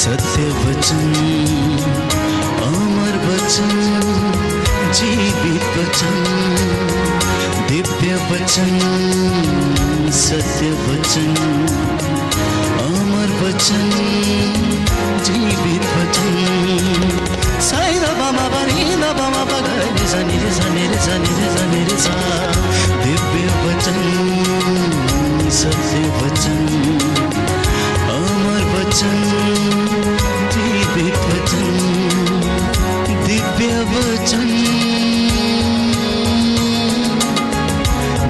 सत्य वचन, अमर वचन, जीवित वचन, दिव्य वचन, सत्य वचन, अमर वचन, जीवित वचन। साई दा बामा बनी दा बामा बगरे सा निरे सा निरे सा निरे सा निरे सा। दिव्य वचन, सत्य वचन, अमर वचन, जीवित वचन, दिव्य वचन,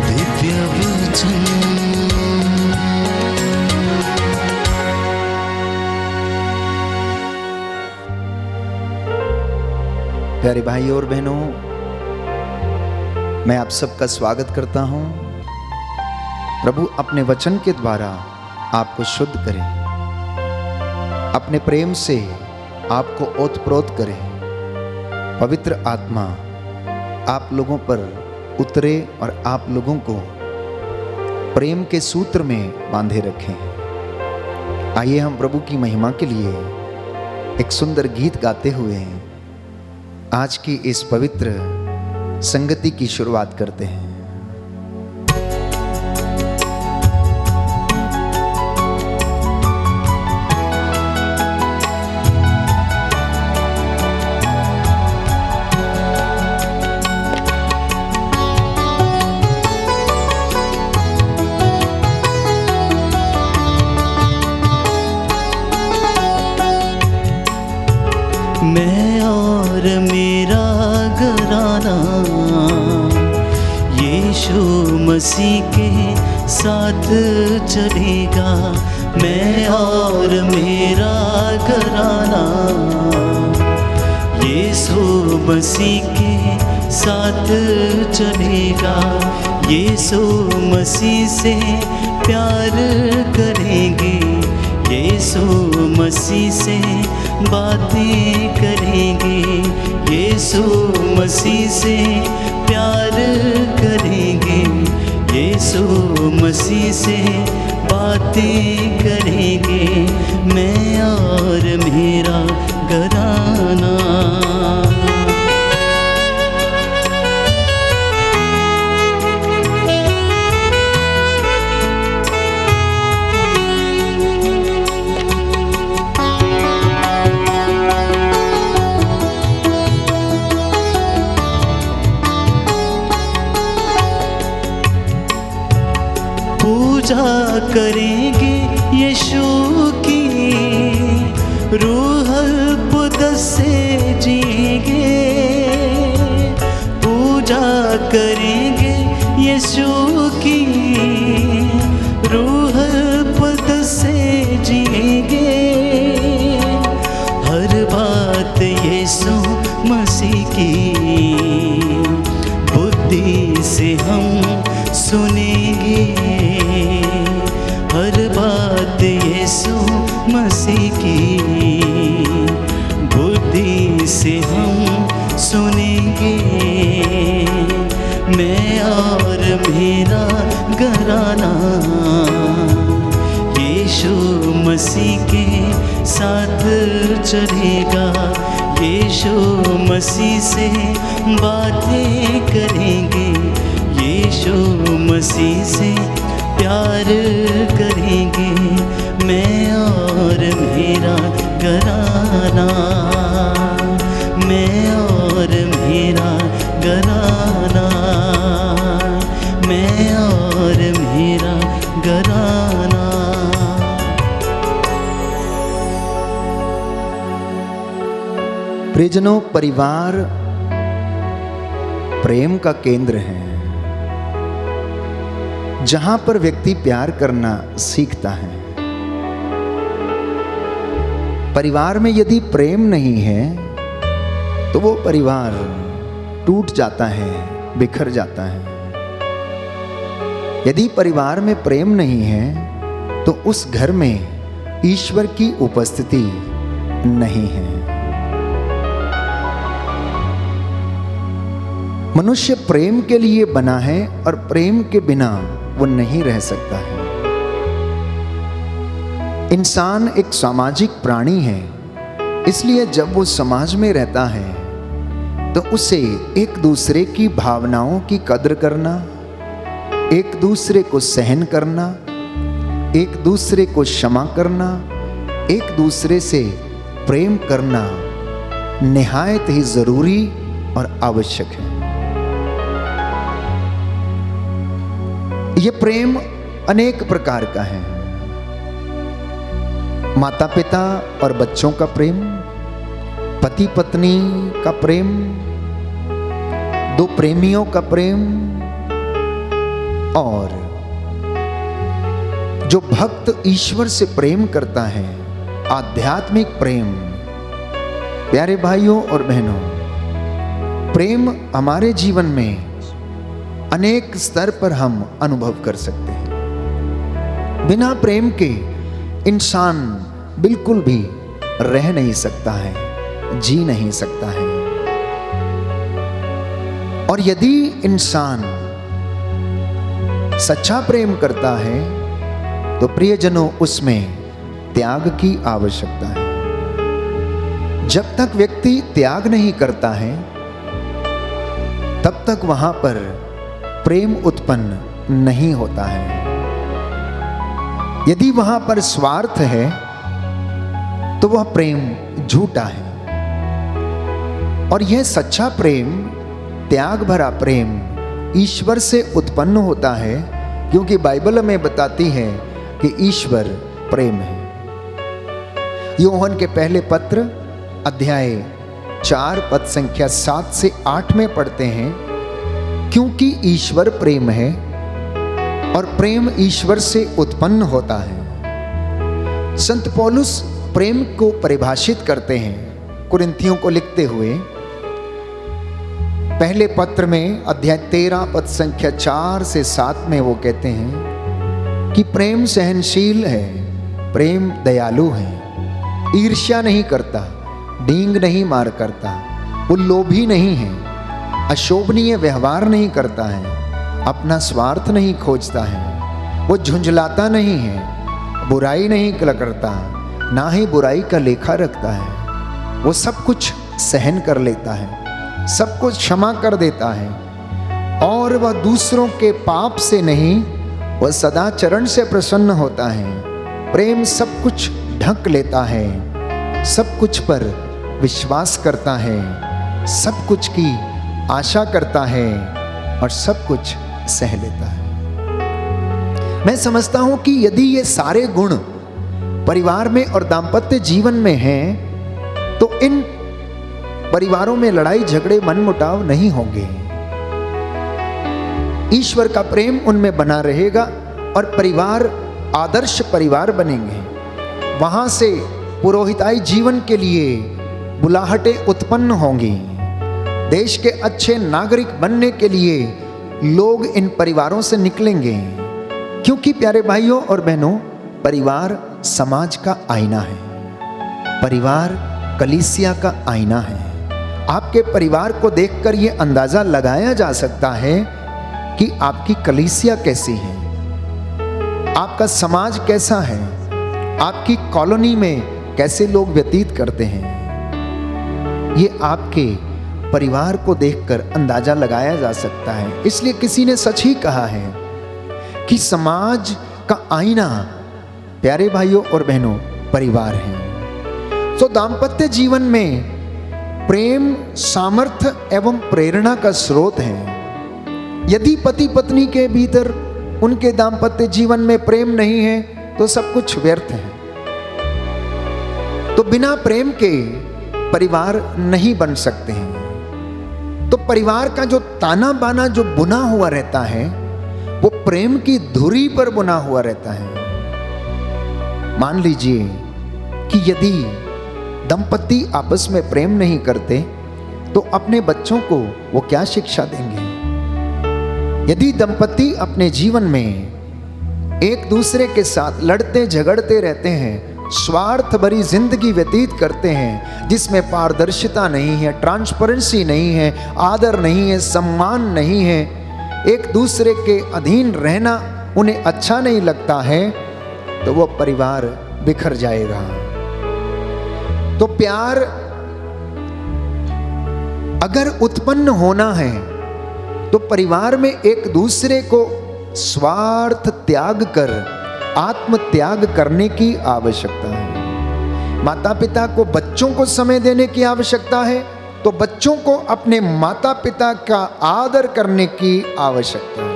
दिव्य वचन। प्यारे भाई और बहनों, मैं आप सबका स्वागत करता हूं। प्रभु अपने वचन के द्वारा आपको शुद्ध करे, अपने प्रेम से आपको ओतप्रोत करे। पवित्र आत्मा आप लोगों पर उतरे और आप लोगों को प्रेम के सूत्र में बांधे रखें। आइए हम प्रभु की महिमा के लिए एक सुंदर गीत गाते हुए आज की इस पवित्र संगति की शुरुआत करते हैं। मैं और मेरा घराना यीशु मसीह के साथ चलेगा। मैं और मेरा घराना यीशु मसीह के साथ चलेगा। यीशु मसीह से प्यार करेंगे, यीशु मसीह से बातें करेंगे, यीशु मसीह से प्यार करेंगे, यीशु मसीह से बातें करेंगे। मैं और मेरा घराना। पूजा करेंगे यीशु की, रूह कुद्स से जिएंगे। पूजा करेंगे यीशु की, रूह कुद्स से जिएंगे। हर बात यीशु मसीह की बुद्धि से हम सुनेंगे। हर बात यीशु मसीह की बुद्धि से हम सुनेंगे। मैं और मेरा घराना यीशु मसीह के साथ चलेगा। यीशु मसीह से बातें करेंगे, यीशु मसीह से प्यार करेंगे। मैं और मेरा घराना, मैं और मेरा घराना, मैं और मेरा घराना। प्रियजनों, परिवार प्रेम का केंद्र है, जहां पर व्यक्ति प्यार करना सीखता है। परिवार में यदि प्रेम नहीं है तो वो परिवार टूट जाता है, बिखर जाता है। यदि परिवार में प्रेम नहीं है तो उस घर में ईश्वर की उपस्थिति नहीं है। मनुष्य प्रेम के लिए बना है और प्रेम के बिना वो नहीं रह सकता है। इंसान एक सामाजिक प्राणी है, इसलिए जब वो समाज में रहता है तो उसे एक दूसरे की भावनाओं की कद्र करना, एक दूसरे को सहन करना, एक दूसरे को क्षमा करना, एक दूसरे से प्रेम करना निहायत ही जरूरी और आवश्यक है। यह प्रेम अनेक प्रकार का है। माता पिता और बच्चों का प्रेम, पति पत्नी का प्रेम, दो प्रेमियों का प्रेम, और जो भक्त ईश्वर से प्रेम करता है, आध्यात्मिक प्रेम। प्यारे भाइयों और बहनों, प्रेम हमारे जीवन में अनेक स्तर पर हम अनुभव कर सकते हैं। बिना प्रेम के इंसान बिल्कुल भी रह नहीं सकता है, जी नहीं सकता है। और यदि इंसान सच्चा प्रेम करता है तो प्रियजनों उसमें त्याग की आवश्यकता है। जब तक व्यक्ति त्याग नहीं करता है तब तक वहां पर प्रेम उत्पन्न नहीं होता है। यदि वहां पर स्वार्थ है तो वह प्रेम झूठा है। और यह सच्चा प्रेम, त्याग भरा प्रेम ईश्वर से उत्पन्न होता है, क्योंकि बाइबल हमें बताती है कि ईश्वर प्रेम है। यूहन्ना के पहले पत्र अध्याय 4 पद संख्या 7 से 8 में पढ़ते हैं, क्योंकि ईश्वर प्रेम है और प्रेम ईश्वर से उत्पन्न होता है। संत पौलुस प्रेम को परिभाषित करते हैं कुरिन्थियों को लिखते हुए पहले पत्र में अध्याय 13 पद संख्या 4 से 7 में वो कहते हैं कि प्रेम सहनशील है, प्रेम दयालु है, ईर्ष्या नहीं करता, डींग नहीं मार करता, वो लोभी नहीं है, अशोभनीय व्यवहार नहीं करता है, अपना स्वार्थ नहीं खोजता है, वो झुंझलाता नहीं है, बुराई नहीं करता, ना ही बुराई का लेखा रखता है। वो सब कुछ सहन कर लेता है, सब कुछ क्षमा कर देता है, और वह दूसरों के पाप से नहीं, वह सदाचरण से प्रसन्न होता है। प्रेम सब कुछ ढक लेता है, सब कुछ पर विश्वास करता है, सब कुछ की आशा करता है और सब कुछ सह लेता है। मैं समझता हूं कि यदि ये सारे गुण परिवार में और दाम्पत्य जीवन में हैं तो इन परिवारों में लड़ाई झगड़े मनमुटाव नहीं होंगे। ईश्वर का प्रेम उनमें बना रहेगा और परिवार आदर्श परिवार बनेंगे। वहां से पुरोहिताई जीवन के लिए बुलाहटें उत्पन्न होंगी। देश के अच्छे नागरिक बनने के लिए लोग इन परिवारों से निकलेंगे, क्योंकि प्यारे भाइयों और बहनों, परिवार समाज का आईना है, परिवार कलीसिया का आईना है। आपके परिवार को देखकर यह अंदाजा लगाया जा सकता है कि आपकी कलीसिया कैसी है, आपका समाज कैसा है, आपकी कॉलोनी में कैसे लोग व्यतीत करते हैं। ये आपके परिवार को देखकर अंदाजा लगाया जा सकता है। इसलिए किसी ने सच ही कहा है कि समाज का आईना, प्यारे भाइयों और बहनों, परिवार है। तो दाम्पत्य जीवन में प्रेम सामर्थ्य एवं प्रेरणा का स्रोत है। यदि पति पत्नी के भीतर उनके दाम्पत्य जीवन में प्रेम नहीं है तो सब कुछ व्यर्थ है। तो बिना प्रेम के परिवार नहीं बन सकते हैं। तो परिवार का जो ताना बाना जो बुना हुआ रहता है वो प्रेम की धुरी पर बुना हुआ रहता है। मान लीजिए कि यदि दंपति आपस में प्रेम नहीं करते तो अपने बच्चों को वो क्या शिक्षा देंगे। यदि दंपति अपने जीवन में एक दूसरे के साथ लड़ते झगड़ते रहते हैं, स्वार्थ भरी जिंदगी व्यतीत करते हैं, जिसमें पारदर्शिता नहीं है, ट्रांसपेरेंसी नहीं है, आदर नहीं है, सम्मान नहीं है, एक दूसरे के अधीन रहना उन्हें अच्छा नहीं लगता है, तो वो परिवार बिखर जाएगा। तो प्यार अगर उत्पन्न होना है तो परिवार में एक दूसरे को स्वार्थ त्याग कर आत्म त्याग करने की आवश्यकता है। माता पिता को बच्चों को समय देने की आवश्यकता है तो बच्चों को अपने माता पिता का आदर करने की आवश्यकता है।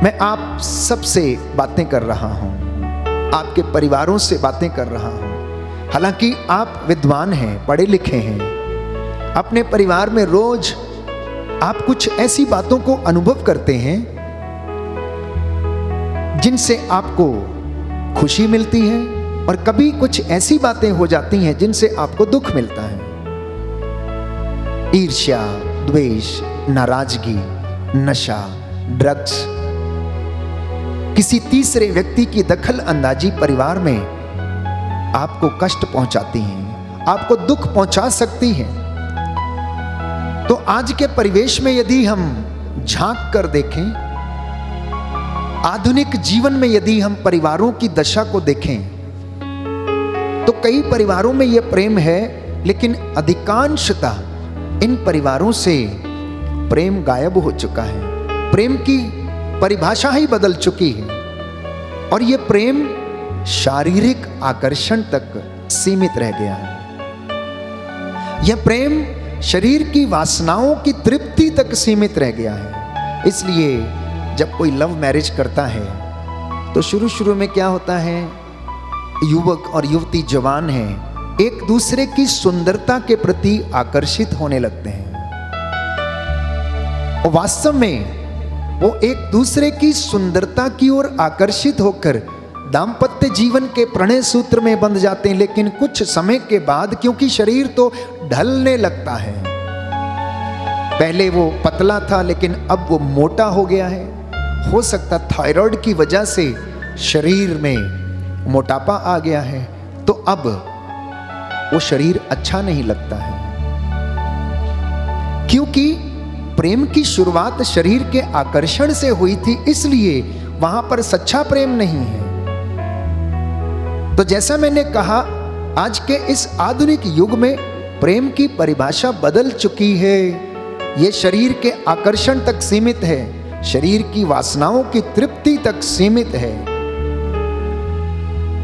मैं आप सबसे बातें कर रहा हूं, आपके परिवारों से बातें कर रहा हूं। हालांकि आप विद्वान हैं, पढ़े लिखे हैं, अपने परिवार में रोज आप कुछ ऐसी बातों को अनुभव करते हैं जिनसे आपको खुशी मिलती है और कभी कुछ ऐसी बातें हो जाती हैं जिनसे आपको दुख मिलता है। ईर्ष्या, द्वेष, नाराजगी, नशा, ड्रग्स, किसी तीसरे व्यक्ति की दखल अंदाजी परिवार में आपको कष्ट पहुंचाती हैं, आपको दुख पहुंचा सकती हैं। तो आज के परिवेश में यदि हम झांक कर देखें, आधुनिक जीवन में यदि हम परिवारों की दशा को देखें तो कई परिवारों में यह प्रेम है, लेकिन अधिकांशतः इन परिवारों से प्रेम गायब हो चुका है। प्रेम की परिभाषा ही बदल चुकी है और यह प्रेम शारीरिक आकर्षण तक सीमित रह गया है। यह प्रेम शरीर की वासनाओं की तृप्ति तक सीमित रह गया है। इसलिए जब कोई लव मैरिज करता है तो शुरू शुरू में क्या होता है, युवक और युवती जवान हैं, एक दूसरे की सुंदरता के प्रति आकर्षित होने लगते हैं और वास्तव में वो एक दूसरे की सुंदरता की ओर आकर्षित होकर दाम्पत्य जीवन के प्रणय सूत्र में बंध जाते हैं। लेकिन कुछ समय के बाद, क्योंकि शरीर तो ढलने लगता है, पहले वो पतला था लेकिन अब वो मोटा हो गया है, हो सकता थायराइड की वजह से शरीर में मोटापा आ गया है, तो अब वो शरीर अच्छा नहीं लगता है। क्योंकि प्रेम की शुरुआत शरीर के आकर्षण से हुई थी, इसलिए वहां पर सच्चा प्रेम नहीं है। तो जैसा मैंने कहा, आज के इस आधुनिक युग में प्रेम की परिभाषा बदल चुकी है। यह शरीर के आकर्षण तक सीमित है, शरीर की वासनाओं की तृप्ति तक सीमित है।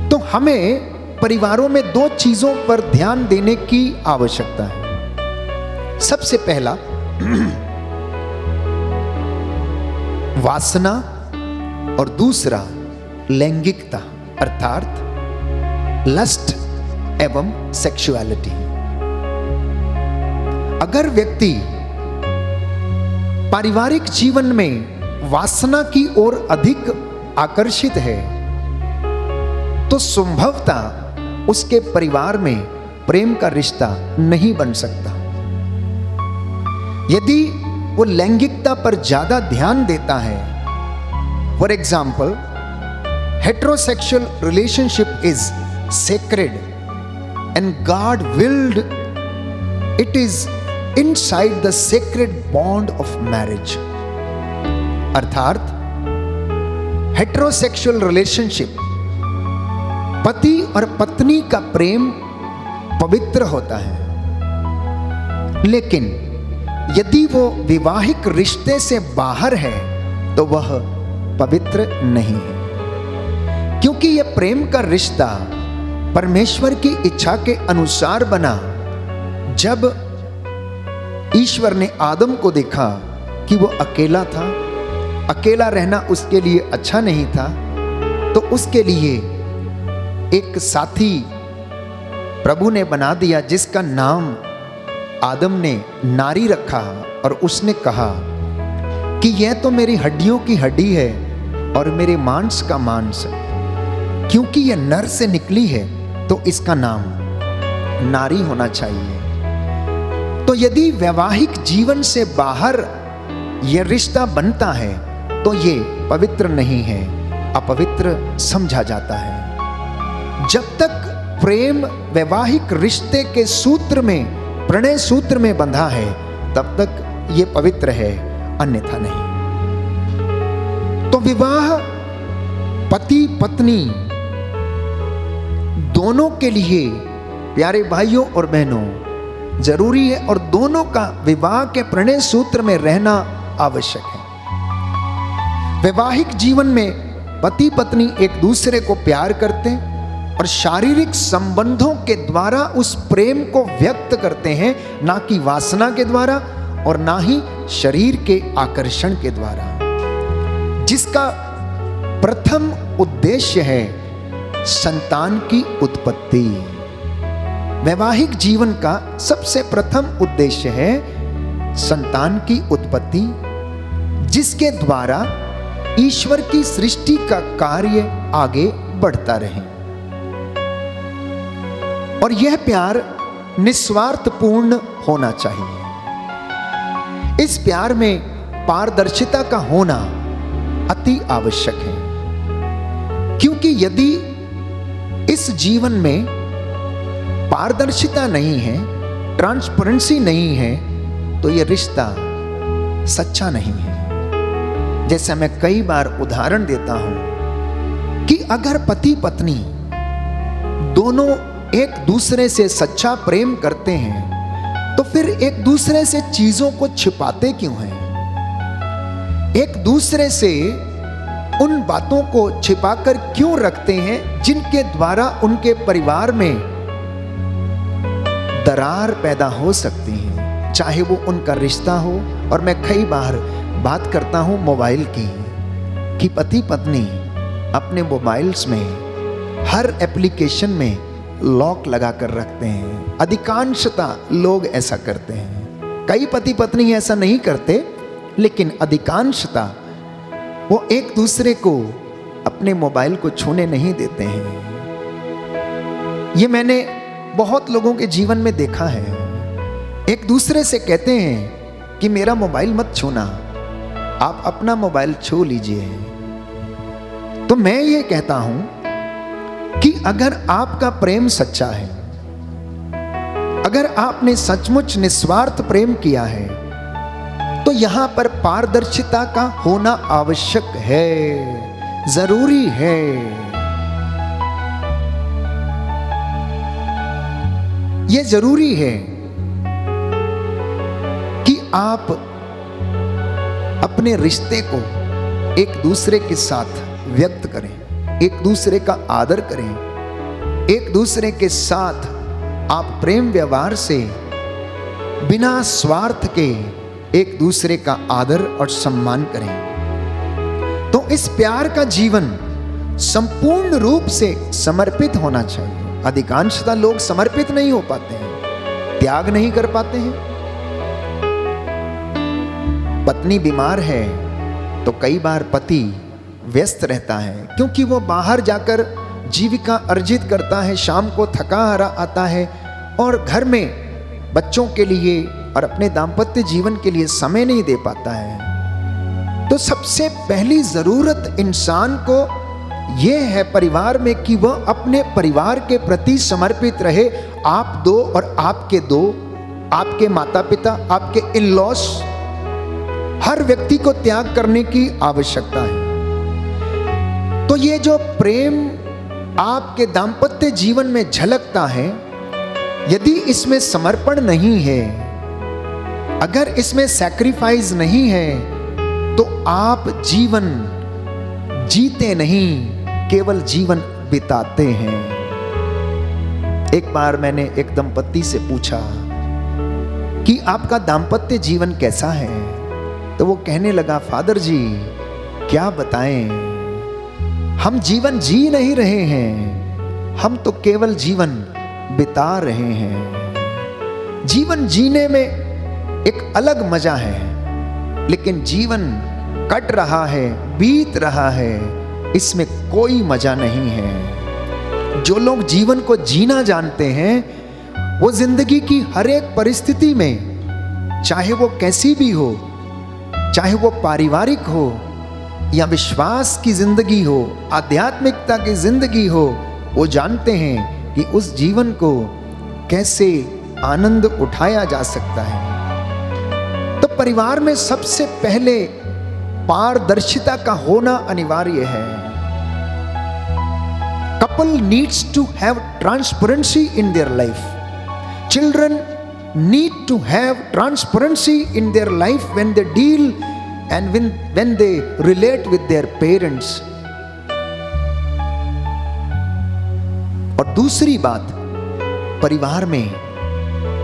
तो हमें परिवारों में दो चीजों पर ध्यान देने की आवश्यकता है। सबसे पहला, वासना, और दूसरा लैंगिकता अर्थात लस्ट एवं सेक्सुअलिटी। अगर व्यक्ति पारिवारिक जीवन में वासना की ओर अधिक आकर्षित है तो संभवतः उसके परिवार में प्रेम का रिश्ता नहीं बन सकता। यदि वो लैंगिकता पर ज्यादा ध्यान देता है, for example, heterosexual relationship is sacred and God willed it is inside the sacred bond of marriage। अर्थात हेटेरोसेक्सुअल रिलेशनशिप, पति और पत्नी का प्रेम पवित्र होता है, लेकिन यदि वो विवाहिक रिश्ते से बाहर है तो वह पवित्र नहीं है। क्योंकि यह प्रेम का रिश्ता परमेश्वर की इच्छा के अनुसार बना। जब ईश्वर ने आदम को देखा कि वो अकेला था, अकेला रहना उसके लिए अच्छा नहीं था, तो उसके लिए एक साथी प्रभु ने बना दिया जिसका नाम आदम ने नारी रखा। और उसने कहा कि यह तो मेरी हड्डियों की हड्डी है और मेरे मांस का मांस, क्योंकि यह नर से निकली है तो इसका नाम नारी होना चाहिए। तो यदि वैवाहिक जीवन से बाहर यह रिश्ता बनता है तो ये पवित्र नहीं है, अपवित्र समझा जाता है। जब तक प्रेम वैवाहिक रिश्ते के सूत्र में, प्रणय सूत्र में बंधा है, तब तक ये पवित्र है, अन्यथा नहीं। तो विवाह पति पत्नी दोनों के लिए, प्यारे भाइयों और बहनों, जरूरी है और दोनों का विवाह के प्रणय सूत्र में रहना आवश्यक है। वैवाहिक जीवन में पति पत्नी एक दूसरे को प्यार करते हैं और शारीरिक संबंधों के द्वारा उस प्रेम को व्यक्त करते हैं, ना कि वासना के द्वारा और ना ही शरीर के आकर्षण के द्वारा, जिसका प्रथम उद्देश्य है संतान की उत्पत्ति। वैवाहिक जीवन का सबसे प्रथम उद्देश्य है संतान की उत्पत्ति, जिसके द्वारा ईश्वर की सृष्टि का कार्य आगे बढ़ता रहे। और यह प्यार निस्वार्थपूर्ण होना चाहिए। इस प्यार में पारदर्शिता का होना अति आवश्यक है, क्योंकि यदि इस जीवन में पारदर्शिता नहीं है, ट्रांसपेरेंसी नहीं है, तो यह रिश्ता सच्चा नहीं है। जैसा मैं कई बार उदाहरण देता हूं कि अगर पति पत्नी दोनों एक दूसरे से सच्चा प्रेम करते हैं, तो फिर एक दूसरे से चीजों को छिपाते क्यों हैं? एक दूसरे से उन बातों को छिपाकर क्यों रखते हैं जिनके द्वारा उनके परिवार में दरार पैदा हो सकती है, चाहे वो उनका रिश्ता हो। और मैं कई बार बात करता हूं मोबाइल की, कि पति पत्नी अपने मोबाइल्स में हर एप्लीकेशन में लॉक लगा कर रखते हैं। अधिकांशतः लोग ऐसा करते हैं। कई पति पत्नी ऐसा नहीं करते, लेकिन अधिकांशतः वो एक दूसरे को अपने मोबाइल को छूने नहीं देते हैं। ये मैंने बहुत लोगों के जीवन में देखा है। एक दूसरे से कहते हैं कि मेरा मोबाइल मत छूना, आप अपना मोबाइल छू लीजिए। तो मैं ये कहता हूं कि अगर आपका प्रेम सच्चा है, अगर आपने सचमुच निस्वार्थ प्रेम किया है, तो यहां पर पारदर्शिता का होना आवश्यक है, जरूरी है। यह जरूरी है कि आप अपने रिश्ते को एक दूसरे के साथ व्यक्त करें, एक दूसरे का आदर करें, एक दूसरे के साथ आप प्रेम व्यवहार से बिना स्वार्थ के एक दूसरे का आदर और सम्मान करें। तो इस प्यार का जीवन संपूर्ण रूप से समर्पित होना चाहिए। अधिकांशतः लोग समर्पित नहीं हो पाते हैं, त्याग नहीं कर पाते हैं। पत्नी बीमार है तो कई बार पति व्यस्त रहता है, क्योंकि वो बाहर जाकर जीविका अर्जित करता है, शाम को थका हारा आता है और घर में बच्चों के लिए और अपने दाम्पत्य जीवन के लिए समय नहीं दे पाता है। तो सबसे पहली जरूरत इंसान को यह है परिवार में कि वह अपने परिवार के प्रति समर्पित रहे। आप दो और आपके दो, आपके माता पिता, आपके इन-लॉज, हर व्यक्ति को त्याग करने की आवश्यकता है। तो ये जो प्रेम आपके दाम्पत्य जीवन में झलकता है, यदि इसमें समर्पण नहीं है, अगर इसमें सैक्रिफाइस नहीं है, तो आप जीवन जीते नहीं, केवल जीवन बिताते हैं। एक बार मैंने एक दंपत्ति से पूछा कि आपका दाम्पत्य जीवन कैसा है? तो वो कहने लगा, फादर जी क्या बताएं, हम जीवन जी नहीं रहे हैं, हम तो केवल जीवन बिता रहे हैं। जीवन जीने में एक अलग मजा है, लेकिन जीवन कट रहा है, बीत रहा है, इसमें कोई मजा नहीं है। जो लोग जीवन को जीना जानते हैं, वो जिंदगी की हर एक परिस्थिति में, चाहे वो कैसी भी हो, चाहे वो पारिवारिक हो या विश्वास की जिंदगी हो, आध्यात्मिकता की जिंदगी हो, वो जानते हैं कि उस जीवन को कैसे आनंद उठाया जा सकता है। तो परिवार में सबसे पहले पारदर्शिता का होना अनिवार्य है। couple needs to have transparency in their life. Children need to have transparency in their life when they deal and when they relate with their parents. और दूसरी बात, परिवार में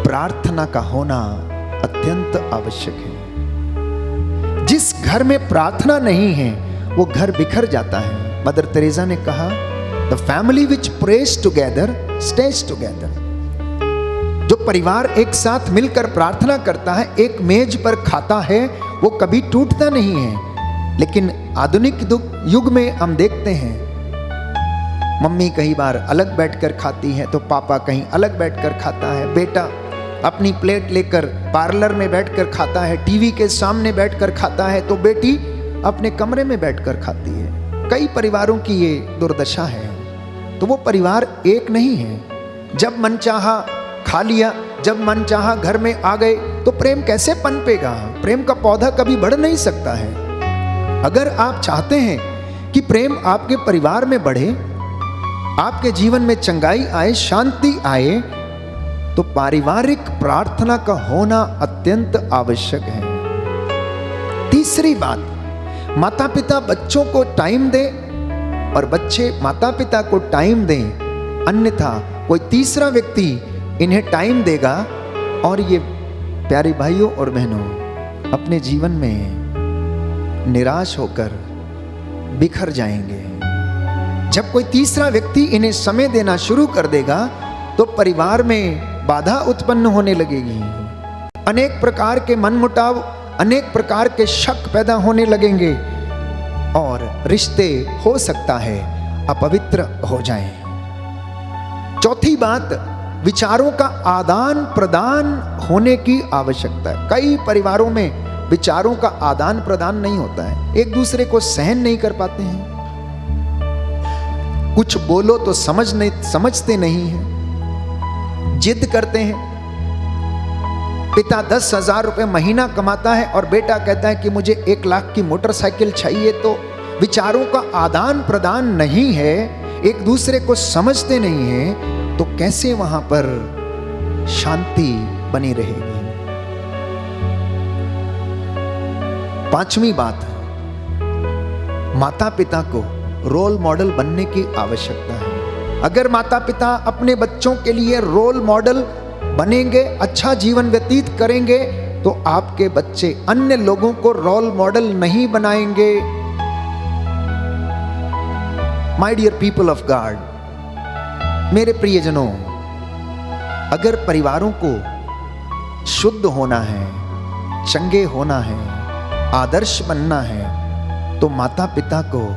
प्रार्थना का होना अत्यंत आवश्यक है। जिस घर में प्रार्थना नहीं है वो घर बिखर जाता है। मदर तेरेसा ने कहा, the family which praise together stage together. जो परिवार एक साथ मिलकर प्रार्थना करता है, एक मेज पर खाता है, वो कभी टूटता नहीं है। लेकिन आधुनिक युग में हम देखते हैं, मम्मी कई बार अलग बैठकर खाती है तो पापा कहीं अलग बैठकर खाता है, बेटा अपनी प्लेट लेकर पार्लर में बैठकर खाता है, टीवी के सामने बैठकर खाता है तो बेटी अपने कमरे में बैठकर खाती है। कई परिवारों की ये दुर्दशा है। तो वो परिवार एक नहीं है। जब मन चाहा खा लिया, जब मन चाहा घर में आ गए, तो प्रेम कैसे पनपेगा? प्रेम का पौधा कभी बढ़ नहीं सकता है। अगर आप चाहते हैं कि प्रेम आपके परिवार में बढ़े, आपके जीवन में चंगाई आए, शांति आए, तो पारिवारिक प्रार्थना का होना अत्यंत आवश्यक है। तीसरी बात, माता पिता बच्चों को टाइम दे और बच्चे माता पिता को टाइम दें, अन्यथा कोई तीसरा व्यक्ति इन्हें टाइम देगा और ये प्यारे भाइयों और बहनों अपने जीवन में निराश होकर बिखर जाएंगे। जब कोई तीसरा व्यक्ति इन्हें समय देना शुरू कर देगा तो परिवार में बाधा उत्पन्न होने लगेगी, अनेक प्रकार के मनमुटाव, अनेक प्रकार के शक पैदा होने लगेंगे और रिश्ते हो सकता है अपवित्र हो जाएं। चौथी बात, विचारों का आदान प्रदान होने की आवश्यकता है। कई परिवारों में विचारों का आदान प्रदान नहीं होता है, एक दूसरे को सहन नहीं कर पाते हैं, कुछ बोलो तो समझते नहीं हैं, जिद करते हैं। पिता 10,000 रुपए महीना कमाता है और बेटा कहता है कि मुझे 1 लाख की मोटरसाइकिल चाहिए। तो विचारों का आदान प्रदान नहीं है, एक दूसरे को समझते नहीं है, तो कैसे वहां पर शांति बनी रहेगी? पांचवी बात, माता पिता को रोल मॉडल बनने की आवश्यकता है। अगर माता पिता अपने बच्चों के लिए रोल मॉडल बनेंगे, अच्छा जीवन व्यतीत करेंगे, तो आपके बच्चे अन्य लोगों को रोल मॉडल नहीं बनाएंगे। My dear people of God, मेरे प्रियजनों, अगर परिवारों को शुद्ध होना है, चंगे होना है, आदर्श बनना है, तो माता पिता को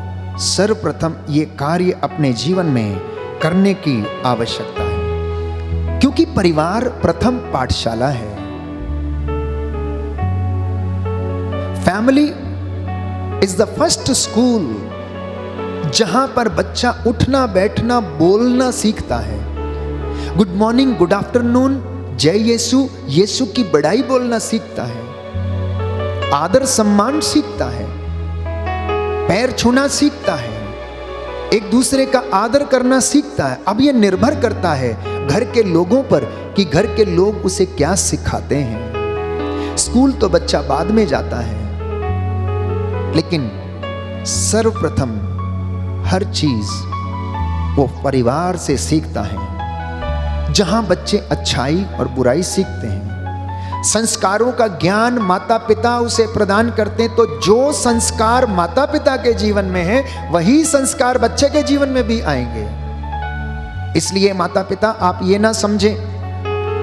सर्वप्रथम ये कार्य अपने जीवन में करने की आवश्यकता है, क्योंकि परिवार प्रथम पाठशाला है। Family is the first school, जहां पर बच्चा उठना बैठना बोलना सीखता है। गुड मॉर्निंग, गुड आफ्टरनून, जय यीशु, यीशु की बड़ाई बोलना सीखता है, आदर सम्मान सीखता है, पैर छूना सीखता है, एक दूसरे का आदर करना सीखता है। अब यह निर्भर करता है घर के लोगों पर कि घर के लोग उसे क्या सिखाते हैं। स्कूल तो बच्चा बाद में जाता है, लेकिन सर्वप्रथम हर चीज वो परिवार से सीखता है, जहां बच्चे अच्छाई और बुराई सीखते हैं। संस्कारों का ज्ञान माता पिता उसे प्रदान करते हैं, तो जो संस्कार माता पिता के जीवन में है वही संस्कार बच्चे के जीवन में भी आएंगे। इसलिए माता पिता आप ये ना समझें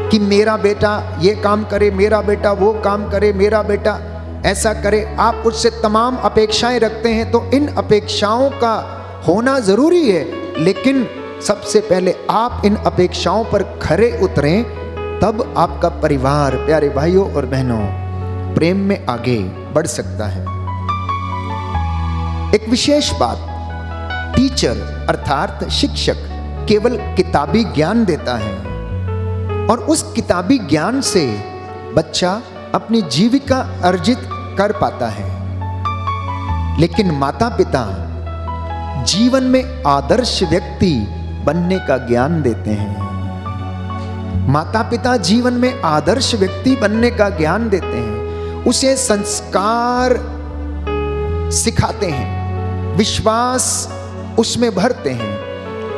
कि मेरा बेटा ये काम करे, मेरा बेटा वो काम करे, मेरा बेटा ऐसा करे। आप उससे तमाम अपेक्षाएं रखते हैं, तो इन अपेक्षाओं का होना जरूरी है, लेकिन सबसे पहले आप इन अपेक्षाओं पर खरे उतरें, तब आपका परिवार, प्यारे भाइयों और बहनों, प्रेम में आगे बढ़ सकता है। एक विशेष बात, टीचर अर्थात शिक्षक केवल किताबी ज्ञान देता है और उस किताबी ज्ञान से बच्चा अपनी जीविका अर्जित कर पाता है, लेकिन माता पिता जीवन में आदर्श व्यक्ति बनने का ज्ञान देते हैं। माता पिता जीवन में आदर्श व्यक्ति बनने का ज्ञान देते हैं, उसे संस्कार सिखाते हैं, विश्वास उसमें भरते हैं,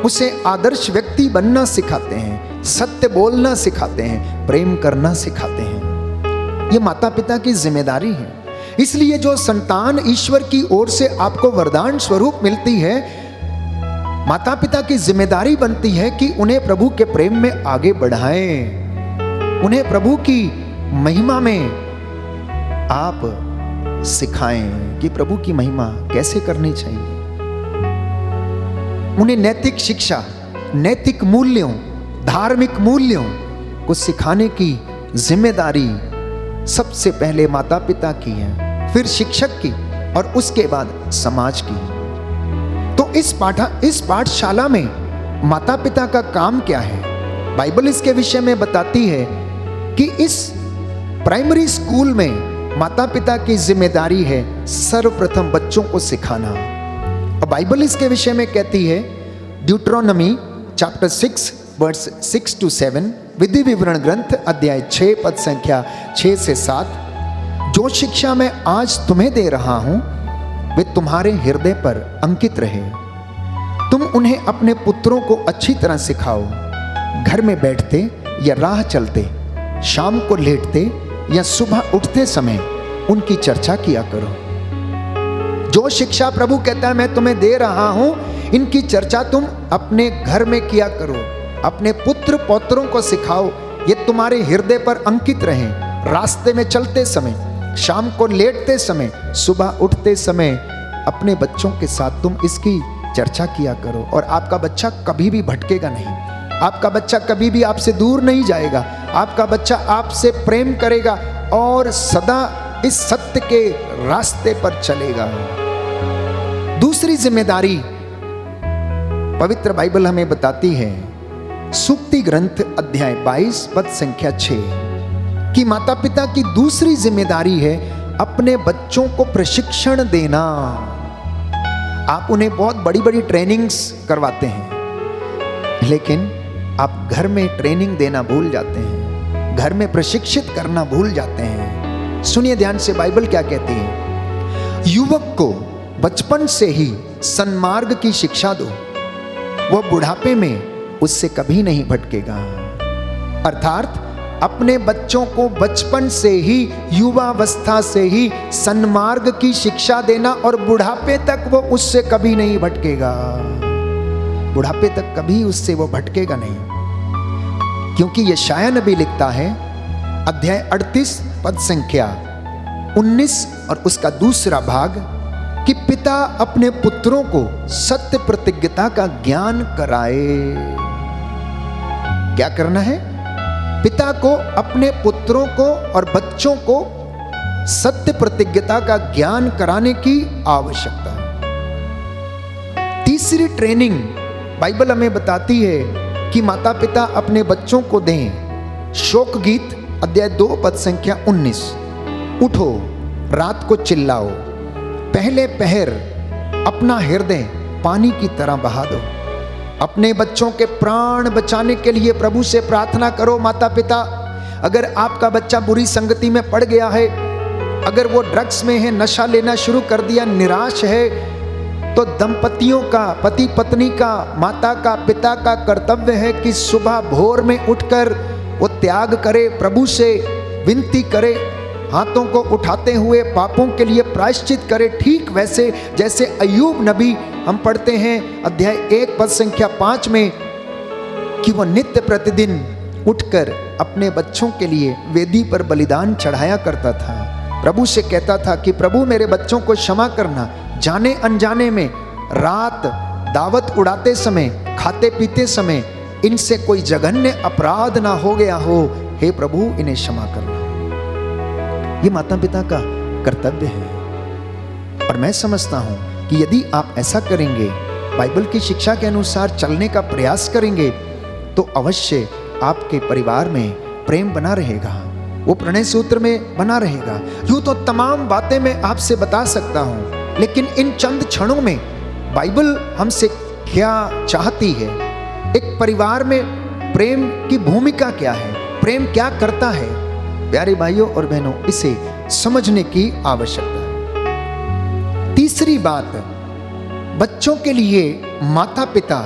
उसे आदर्श व्यक्ति बनना सिखाते हैं, सत्य बोलना सिखाते हैं, प्रेम करना सिखाते हैं। ये माता पिता की जिम्मेदारी है। इसलिए जो संतान ईश्वर की ओर से आपको वरदान स्वरूप मिलती है, माता पिता की जिम्मेदारी बनती है कि उन्हें प्रभु के प्रेम में आगे बढ़ाएं, उन्हें प्रभु की महिमा में आप सिखाएं कि प्रभु की महिमा कैसे करनी चाहिए। उन्हें नैतिक शिक्षा, नैतिक मूल्यों, धार्मिक मूल्यों को सिखाने की जिम्मेदारी सबसे पहले माता पिता की है, फिर शिक्षक की और उसके बाद समाज की। तो इस पाठशाला में माता पिता का काम क्या है? बाइबल इसके विषय में बताती है कि इस प्राइमरी स्कूल में माता पिता की जिम्मेदारी है सर्वप्रथम बच्चों को सिखाना। और बाइबल इसके विषय में कहती है, ड्यूट्रोनॉमी चैप्टर 6 वर्स 6 to 7, विधि विवरण ग्रंथ अध्याय 6 पद संख्या 6 से 7, जो शिक्षा मैं आज तुम्हें दे रहा हूं वे तुम्हारे हृदय पर अंकित रहे। तुम उन्हें अपने पुत्रों को अच्छी तरह सिखाओ, घर में बैठते या राह चलते, शाम को लेटते या सुबह उठते समय उनकी चर्चा किया करो। जो शिक्षा प्रभु कहता है मैं तुम्हें दे रहा हूं, इनकी चर्चा तुम अपने घर में किया करो, अपने पुत्र पौत्रों को सिखाओ, ये तुम्हारे हृदय पर अंकित रहे। रास्ते में चलते समय, शाम को लेटते समय, सुबह उठते समय अपने बच्चों के साथ तुम इसकी चर्चा किया करो। और आपका बच्चा कभी भी भटकेगा नहीं, आपका बच्चा कभी भी आपसे दूर नहीं जाएगा, आपका बच्चा आपसे प्रेम करेगा और सदा इस सत्य के रास्ते पर चलेगा। दूसरी जिम्मेदारी पवित्र बाइबल हमें बताती है, सूक्ति ग्रंथ अध्याय 22 पद संख्या 6, कि माता पिता की दूसरी जिम्मेदारी है अपने बच्चों को प्रशिक्षण देना। आप उन्हें बहुत बड़ी बड़ी ट्रेनिंग्स करवाते हैं, लेकिन आप घर में ट्रेनिंग देना भूल जाते हैं, घर में प्रशिक्षित करना भूल जाते हैं। सुनिए ध्यान से, बाइबल क्या कहती है, युवक को बचपन से ही सन्मार्ग की शिक्षा दो, वह बुढ़ापे में उससे कभी नहीं भटकेगा। अर्थात अपने बच्चों को बचपन से ही, युवावस्था से ही सन्मार्ग की शिक्षा देना और बुढ़ापे तक वो उससे कभी नहीं भटकेगा। बुढ़ापे तक कभी उससे वो भटकेगा नहीं, क्योंकि यशाया नबी लिखता है अध्याय 38 पद संख्या 19 और उसका दूसरा भाग, कि पिता अपने पुत्रों को सत्य प्रतिज्ञता का ज्ञान कराए। क्या करना है? पिता को अपने पुत्रों को और बच्चों को सत्य प्रतिज्ञता का ज्ञान कराने की आवश्यकता है। तीसरी ट्रेनिंग बाइबल हमें बताती है कि माता पिता अपने बच्चों को दें शोक गीत अध्याय 2 पद संख्या 19, उठो रात को चिल्लाओ, पहले पहर अपना हृदय पानी की तरह बहा दो। अपने बच्चों के प्राण बचाने के लिए प्रभु से प्रार्थना करो। माता पिता, अगर आपका बच्चा बुरी संगति में पड़ गया है, अगर वो ड्रग्स में है, नशा लेना शुरू कर दिया, निराश है, तो दंपतियों का, पति पत्नी का, माता का, पिता का कर्तव्य है कि सुबह भोर में उठकर वो त्याग करे, प्रभु से विनती करे, हाथों को उठाते हुए पापों के लिए प्रायश्चित करे। ठीक वैसे जैसे अय्यूब नबी हम पढ़ते हैं अध्याय 1 पद संख्या 5 में, कि वह नित्य प्रतिदिन उठकर अपने बच्चों के लिए वेदी पर बलिदान चढ़ाया करता था। प्रभु से कहता था कि प्रभु मेरे बच्चों को क्षमा करना, जाने अनजाने में रात दावत उड़ाते समय, खाते पीते समय इनसे कोई जघन्य अपराध ना हो गया हो, हे प्रभु इन्हें क्षमा करना। ये माता पिता का कर्तव्य है। और मैं समझता हूं कि यदि आप ऐसा करेंगे, बाइबल की शिक्षा के अनुसार चलने का प्रयास करेंगे, तो अवश्य आपके परिवार में प्रेम बना रहेगा, वो प्रणय सूत्र में बना रहेगा। यूं तो तमाम बातें मैं आपसे बता सकता हूं, लेकिन इन चंद क्षणों में बाइबल हमसे क्या चाहती है, एक परिवार में प्रेम की भूमिका क्या है, प्रेम क्या करता है, प्यारे भाइयों और बहनों, इसे समझने की आवश्यकता है। तीसरी बात, बच्चों के लिए माता पिता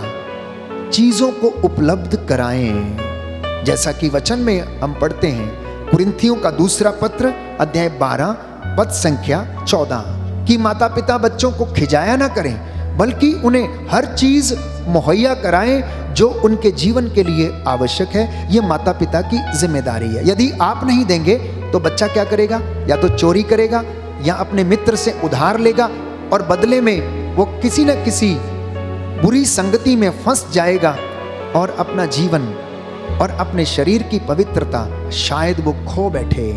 चीजों को उपलब्ध कराएं। जैसा कि वचन में हम पढ़ते हैं, कुरिन्थियों का दूसरा पत्र अध्याय 12 पद संख्या 14, कि माता पिता बच्चों को खिजाया ना करें, बल्कि उन्हें हर चीज मुहैया कराएं जो उनके जीवन के लिए आवश्यक है। यह माता पिता की जिम्मेदारी है। यदि आप नहीं देंगे तो बच्चा क्या करेगा? या तो चोरी करेगा या अपने मित्र से उधार लेगा और बदले में वो किसी न किसी बुरी संगति में फंस जाएगा और अपना जीवन और अपने शरीर की पवित्रता शायद वो खो बैठे।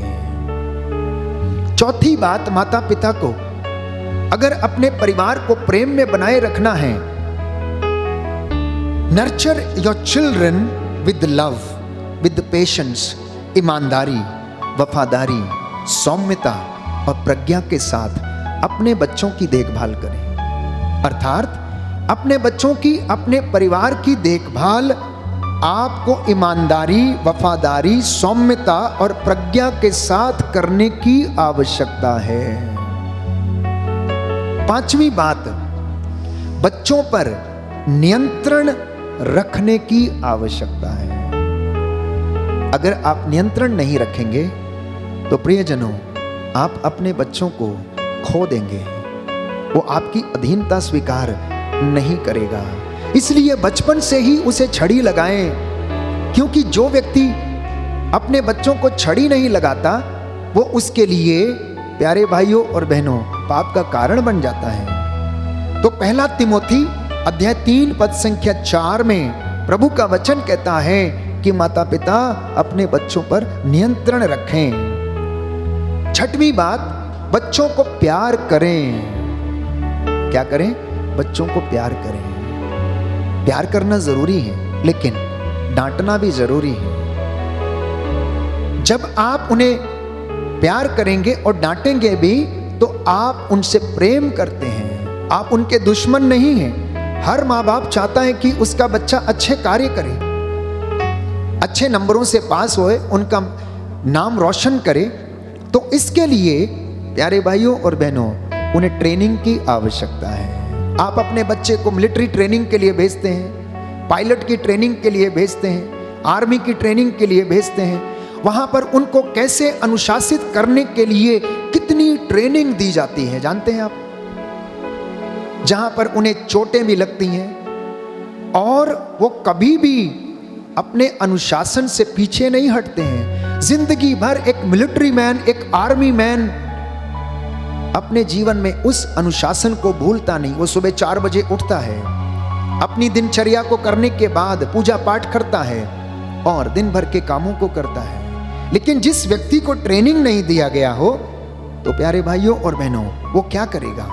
चौथी बात, माता पिता को अगर अपने परिवार को प्रेम में बनाए रखना है, nurture your children with love, with patience, ईमानदारी, वफादारी, सौम्यता और प्रज्ञा के साथ अपने बच्चों की देखभाल करें। अर्थात अपने बच्चों की, अपने परिवार की देखभाल आपको ईमानदारी, वफादारी, सौम्यता और प्रज्ञा के साथ करने की आवश्यकता है। पांचवी बात, बच्चों पर नियंत्रण रखने की आवश्यकता है। अगर आप नियंत्रण नहीं रखेंगे तो प्रियजनों, आप अपने बच्चों को खो देंगे। वो आपकी अधीनता स्वीकार नहीं करेगा। इसलिए बचपन से ही उसे छड़ी लगाएं, क्योंकि जो व्यक्ति अपने बच्चों को छड़ी नहीं लगाता वो उसके लिए, प्यारे भाइयों और बहनों, पाप का कारण बन जाता है। तो पहला तिमोथी अध्याय 3 पद संख्या 4 में प्रभु का वचन कहता है कि माता पिता अपने बच्चों पर नियंत्रण रखें। छठवीं बात, बच्चों को प्यार करें। क्या करें? बच्चों को प्यार करें। प्यार करना जरूरी है, लेकिन डांटना भी जरूरी है। जब आप उन्हें प्यार करेंगे और डांटेंगे भी तो आप उनसे प्रेम करते हैं, आप उनके दुश्मन नहीं हैं। हर माँ बाप चाहता है कि उसका बच्चा अच्छे कार्य करे, अच्छे नंबरों से पास होए, उनका नाम रोशन करे। तो इसके लिए प्यारे भाइयों और बहनों, उन्हें ट्रेनिंग की आवश्यकता है। आप अपने बच्चे को मिलिट्री ट्रेनिंग के लिए भेजते हैं, पायलट की ट्रेनिंग के लिए भेजते हैं, आर्मी की ट्रेनिंग के लिए भेजते हैं। वहां पर उनको कैसे अनुशासित करने के लिए कितनी ट्रेनिंग दी जाती है जानते हैं आप? जहां पर उन्हें चोटें भी लगती हैं और वो कभी भी अपने अनुशासन से पीछे नहीं हटते हैं। जिंदगी भर एक मिलिट्री मैन, एक आर्मी मैन अपने जीवन में उस अनुशासन को भूलता नहीं। वो सुबह 4 बजे उठता है, अपनी दिनचर्या को करने के बाद पूजा पाठ करता है और दिन भर के कामों को करता है। लेकिन जिस व्यक्ति को ट्रेनिंग नहीं दिया गया हो, तो प्यारे भाइयों और बहनों, वो क्या करेगा?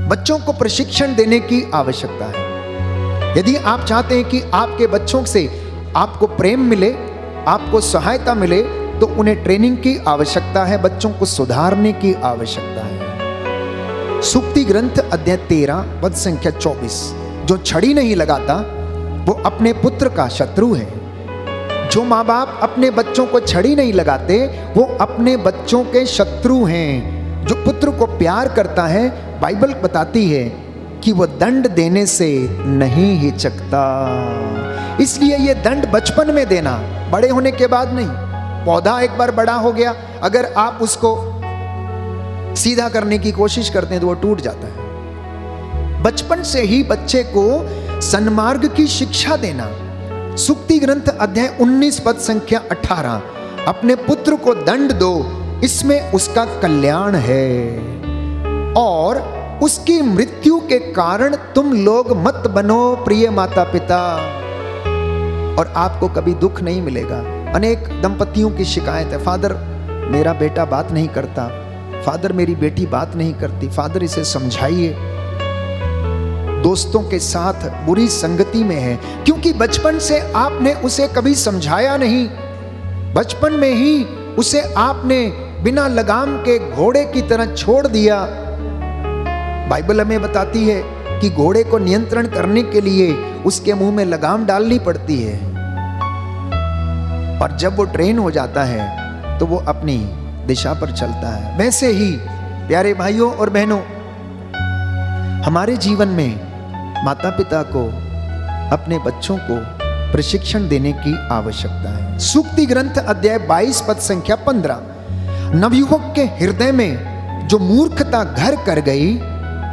बच्चों को प्रशिक्षण देने की आवश्यकता है। यदि आप चाहते हैं कि आपके बच्चों से आपको प्रेम मिले, आपको सहायता मिले, तो उन्हें ट्रेनिंग की आवश्यकता है, बच्चों को सुधारने की आवश्यकता है। सूक्ति ग्रंथ अध्याय 13 पद संख्या 24, जो छड़ी नहीं लगाता वो अपने पुत्र का शत्रु है। जो माँ बाप अपने बच्चों को छड़ी नहीं लगाते वो अपने बच्चों के शत्रु हैं। जो पुत्र को प्यार करता है, बाइबल बताती है कि वो दंड देने से नहीं हिचकता। इसलिए ये दंड बचपन में देना, बड़े होने के बाद नहीं। पौधा एक बार बड़ा हो गया, अगर आप उसको सीधा करने की कोशिश करते हैं तो वो टूट जाता है। बचपन से ही बच्चे को सन्मार्ग की शिक्षा देना। सूक्ति ग्रंथ अध्याय 19 पद संख्या 18, अपने पुत्र को दंड दो, इसमें उसका कल्याण है और उसकी मृत्यु के कारण तुम लोग मत बनो प्रिय माता पिता, और आपको कभी दुख नहीं मिलेगा। अनेक दंपतियों की शिकायत है, फादर मेरा बेटा बात नहीं करता, फादर मेरी बेटी बात नहीं करती, फादर इसे समझाइए। दोस्तों के साथ बुरी संगति में है, क्योंकि बचपन से आपने उसे कभी समझाया नहीं। बचपन में ही उसे आपने बिना लगाम के घोड़े की तरह छोड़ दिया। बाइबल हमें बताती है कि क्योंकि घोड़े को नियंत्रण करने के लिए उसके मुंह में लगाम डालनी पड़ती है, और जब वो ट्रेन हो जाता है तो वो अपनी दिशा पर चलता है। वैसे ही प्यारे भाइयों और बहनों, हमारे जीवन में माता पिता को अपने बच्चों को प्रशिक्षण देने की आवश्यकता है। सूक्ति ग्रंथ अध्याय 22 पद संख्या 15, नवयुवक के हृदय में जो मूर्खता घर कर गई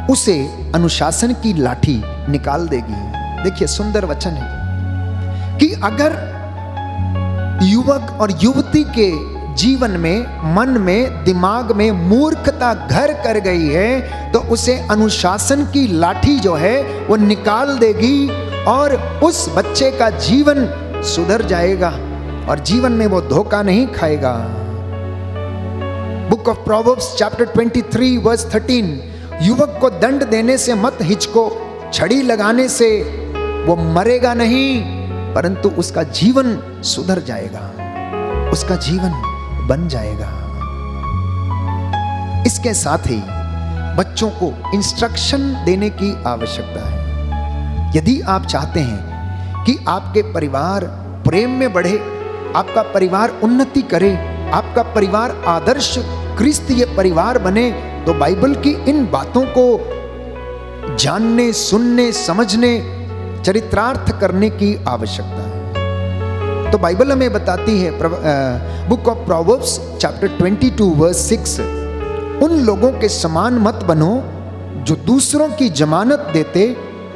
उसे अनुशासन की लाठी निकाल देगी। देखिए सुंदर वचन है कि अगर युवक और युवती के जीवन में, मन में, दिमाग में मूर्खता घर कर गई है तो उसे अनुशासन की लाठी जो है वो निकाल देगी और उस बच्चे का जीवन सुधर जाएगा और जीवन में वो धोखा नहीं खाएगा। Book of Proverbs chapter 23 verse 13, युवक को दंड देने से मत हिचको, छड़ी लगाने से वो मरेगा नहीं परंतु उसका जीवन सुधर जाएगा, उसका जीवन बन जाएगा। इसके साथ ही बच्चों को इंस्ट्रक्शन देने की आवश्यकता है। यदि आप चाहते हैं कि आपके परिवार प्रेम में बढ़े, आपका परिवार उन्नति करे, आपका परिवार आदर्श क्रिस्तीय परिवार बने, तो बाइबल की इन बातों को जानने, सुनने, समझने, चरित्रार्थ करने की आवश्यकता है। तो बाइबल हमें बताती है, book of Proverbs chapter 22 verse 6, उन लोगों के समान मत बनो जो दूसरों की जमानत देते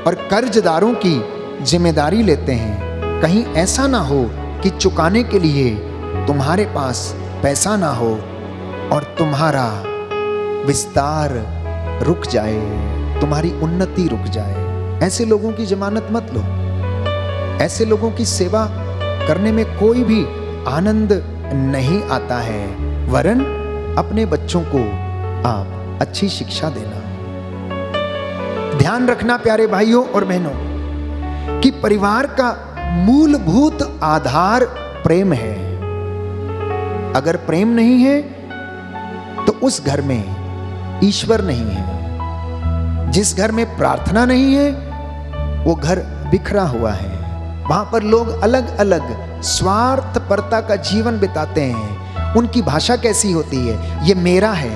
और कर्जदारों की जिम्मेदारी लेते हैं। कहीं ऐसा ना हो कि चुकाने के लिए तुम्हारे पास पैसा ना हो और तुम्हारा विस्तार रुक जाए, तुम्हारी उन्नति रुक जाए। ऐसे लोगों की जमानत मत लो। ऐसे लोगों की सेवा करने में कोई भी आनंद नहीं आता है, वरन अपने बच्चों को आप अच्छी शिक्षा देना। ध्यान रखना प्यारे भाइयों और बहनों कि परिवार का मूलभूत आधार प्रेम है। अगर प्रेम नहीं है तो उस घर में ईश्वर नहीं है। जिस घर में प्रार्थना नहीं है वो घर बिखरा हुआ है। वहां पर लोग अलग अलग स्वार्थपरता का जीवन बिताते हैं। उनकी भाषा कैसी होती है? ये मेरा है,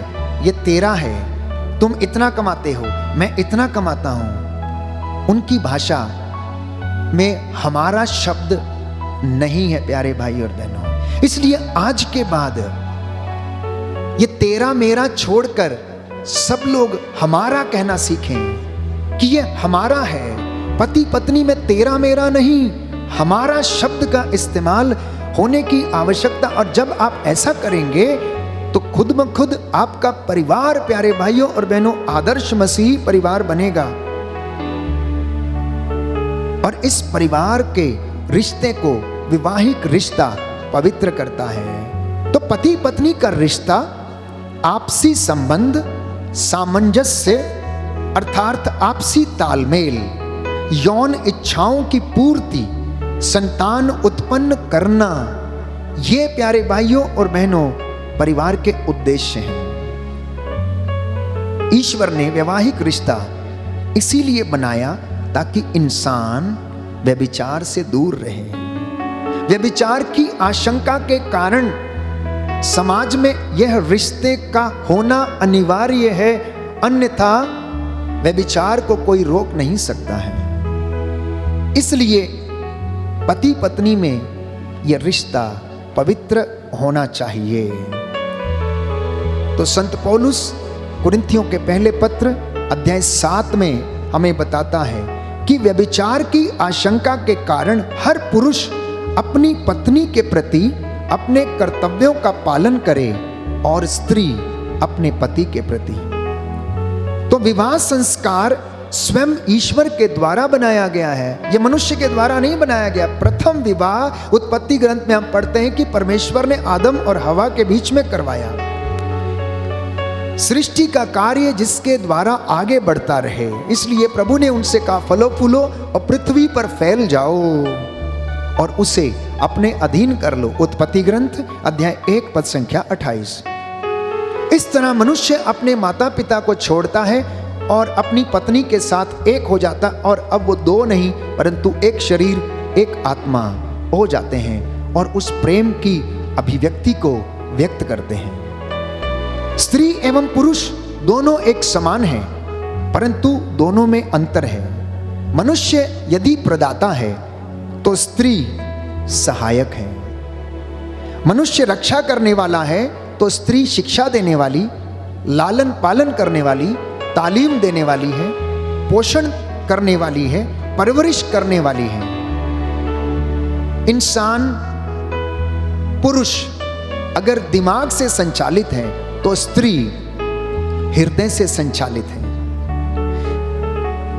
ये तेरा है, तुम इतना कमाते हो, मैं इतना कमाता हूं। उनकी भाषा में हमारा शब्द नहीं है प्यारे भाई और बहनों। इसलिए आज के बाद ये तेरा मेरा छोड़कर सब लोग हमारा कहना सीखें कि ये हमारा है। पति पत्नी में तेरा मेरा नहीं, हमारा शब्द का इस्तेमाल होने की आवश्यकता। और जब आप ऐसा करेंगे तो खुद ब खुद आपका परिवार प्यारे भाइयों और बहनों आदर्श मसीही परिवार बनेगा और इस परिवार के रिश्ते को विवाहिक रिश्ता पवित्र करता है। तो पति पत्नी का रिश्ता आपसी संबंध, सामंजस्य अर्थात आपसी तालमेल, यौन इच्छाओं की पूर्ति, संतान उत्पन्न करना, ये प्यारे भाइयों और बहनों परिवार के उद्देश्य हैं। ईश्वर ने वैवाहिक रिश्ता इसीलिए बनाया ताकि इंसान व्यभिचार से दूर रहे। व्यभिचार की आशंका के कारण समाज में यह रिश्ते का होना अनिवार्य है, अन्यथा व्यभिचार को कोई रोक नहीं सकता है। इसलिए पति पत्नी में यह रिश्ता पवित्र होना चाहिए। तो संत पौलुस कुरिन्थियों के पहले पत्र अध्याय 7 में हमें बताता है कि व्यभिचार की आशंका के कारण हर पुरुष अपनी पत्नी के प्रति अपने कर्तव्यों का पालन करे और स्त्री अपने पति के प्रति। तो विवाह संस्कार स्वयं ईश्वर के द्वारा बनाया गया है, यह मनुष्य के द्वारा नहीं बनाया गया। प्रथम विवाह उत्पत्ति ग्रंथ में हम पढ़ते हैं कि परमेश्वर ने आदम और हवा के बीच में करवाया। सृष्टि का कार्य जिसके द्वारा आगे बढ़ता रहे, इसलिए प्रभु ने उनसे कहा फलो फूलो और पृथ्वी पर फैल जाओ और उसे अपने अधीन कर लो। उत्पत्ति ग्रंथ अध्याय 1 पद संख्या 28। इस तरह मनुष्य अपने माता पिता को छोड़ता है और अपनी पत्नी के साथ एक हो जाता और अब वो दो नहीं परंतु एक शरीर एक आत्मा हो जाते हैं और उस प्रेम की अभिव्यक्ति को व्यक्त करते हैं। स्त्री एवं पुरुष दोनों एक समान हैं परंतु दोनों में अंतर है। मनुष्य यदि प्रदाता है तो स्त्री सहायक है। मनुष्य रक्षा करने वाला है तो स्त्री शिक्षा देने वाली, लालन पालन करने वाली, तालीम देने वाली है, पोषण करने वाली है, परवरिश करने वाली है। इंसान पुरुष अगर दिमाग से संचालित है तो स्त्री हृदय से संचालित है।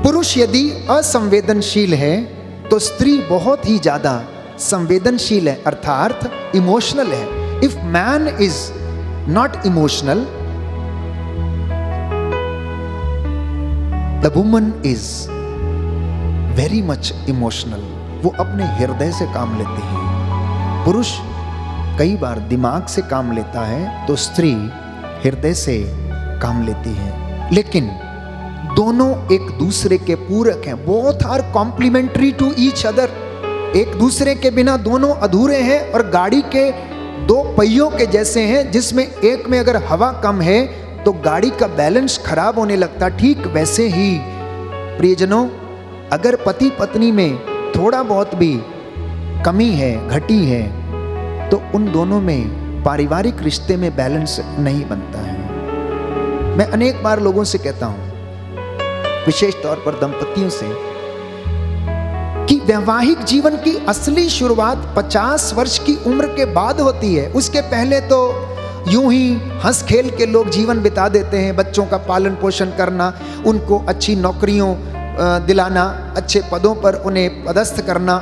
पुरुष यदि असंवेदनशील है तो स्त्री बहुत ही ज्यादा संवेदनशील है अर्थात इमोशनल है। If man is not emotional, the woman is very much emotional. वो अपने हृदय से काम लेती है। पुरुष कई बार दिमाग से काम लेता है तो स्त्री हृदय से काम लेती है। लेकिन दोनों एक दूसरे के पूरक हैं। Both are complementary to each other. एक दूसरे के बिना दोनों अधूरे हैं और गाड़ी के दो पहियों के जैसे हैं जिसमें एक में अगर हवा कम है तो गाड़ी का बैलेंस खराब होने लगता। ठीक वैसे ही प्रियजनों, अगर पति पत्नी में थोड़ा बहुत भी कमी है, घटी है, तो उन दोनों में पारिवारिक रिश्ते में बैलेंस नहीं बनता है। मैं अनेक बार लोगों से कहता हूं, विशेष तौर पर दंपतियों से, कि वैवाहिक जीवन की असली शुरुआत 50 वर्ष की उम्र के बाद होती है। उसके पहले तो यूं ही हंस खेल के लोग जीवन बिता देते हैं। बच्चों का पालन पोषण करना, उनको अच्छी नौकरियों दिलाना, अच्छे पदों पर उन्हें पदस्थ करना,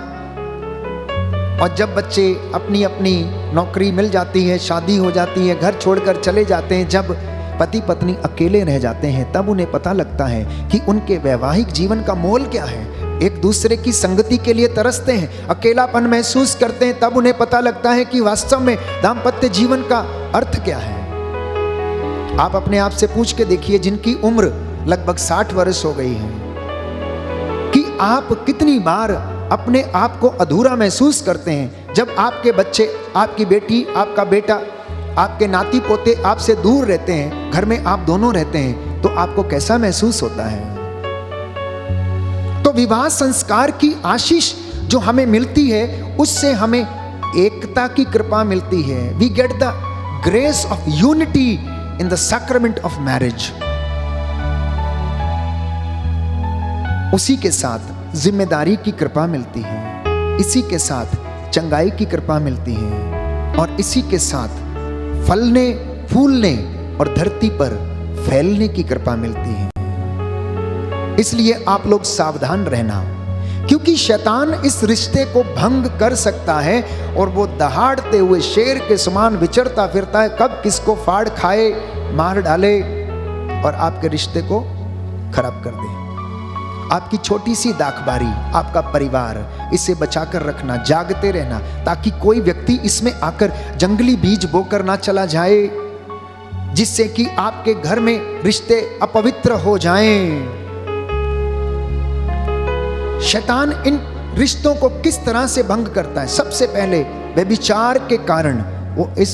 और जब बच्चे अपनी अपनी नौकरी मिल जाती है, शादी हो जाती है, घर छोड़कर चले जाते हैं, जब पति पत्नी अकेले रह जाते हैं तब उन्हें पता लगता है कि उनके वैवाहिक जीवन का मोल क्या है। एक दूसरे की संगति के लिए तरसते हैं, अकेलापन महसूस करते हैं, तब उन्हें पता लगता है कि वास्तव में दाम्पत्य जीवन का अर्थ क्या है। आप अपने आप से पूछ के देखिए, जिनकी उम्र लगभग 60 वर्ष हो गई है, कि आप कितनी बार अपने आप को अधूरा महसूस करते हैं जब आपके बच्चे, आपकी बेटी, आपका बेटा, आपके नाती पोते आपसे दूर रहते हैं, घर में आप दोनों रहते हैं, तो आपको कैसा महसूस होता है। तो विवाह संस्कार की आशीष जो हमें मिलती है उससे हमें एकता की कृपा मिलती है। We get the grace of unity in the sacrament of marriage. उसी के साथ जिम्मेदारी की कृपा मिलती है, इसी के साथ चंगाई की कृपा मिलती है, और इसी के साथ फलने फूलने और धरती पर फैलने की कृपा मिलती है। इसलिए आप लोग सावधान रहना, क्योंकि शैतान इस रिश्ते को भंग कर सकता है और वो दहाड़ते हुए शेर के समान विचरता फिरता है, कब किसको फाड़ खाए, मार डाले और आपके रिश्ते को खराब कर दे। आपकी छोटी सी दाखबारी, आपका परिवार, इसे बचाकर रखना, जागते रहना, ताकि कोई व्यक्ति इसमें आकर जंगली बीज बोकर ना चला जाए, जिससे कि आपके घर में रिश्ते अपवित्र हो जाएं। शैतान इन रिश्तों को किस तरह से भंग करता है? सबसे पहले व्यभिचार के कारण वो इस